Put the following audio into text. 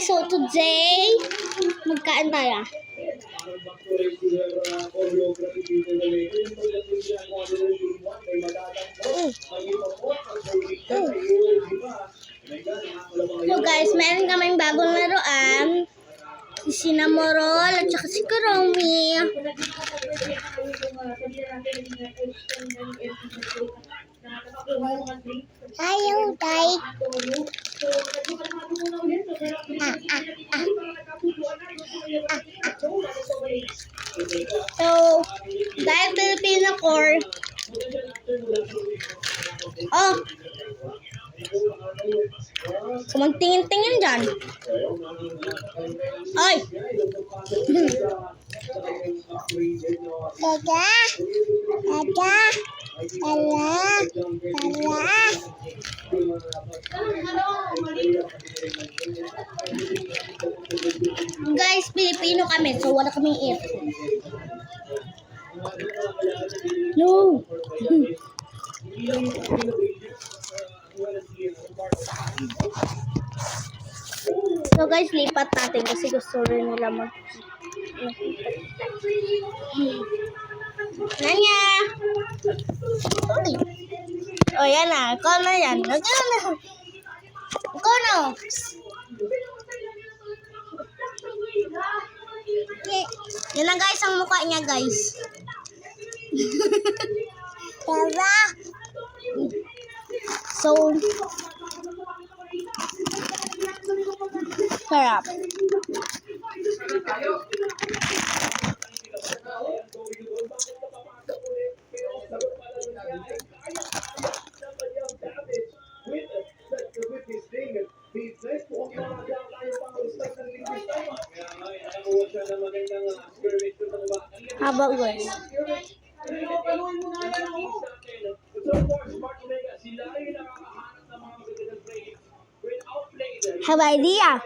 so today, magkain tayo. So guys, meron kaming bagong laruan. Si Sinamorol at saka si Kuromi. Ayaw, tay. So, dahil Filipino core. Oh. So, magtingin-tingin dyan. Ay! Dada! Dada! Dala! Dala! Guys, Pilipino kami, so wala kaming earphone. No! So guys, lipat natin kasi gusto rin nila Nanya! Uy! O yan na, ikaw na yan. Ikaw na! Yan na guys, ang mukha niya guys. Tara! So, sarap. How about guys? Have idea?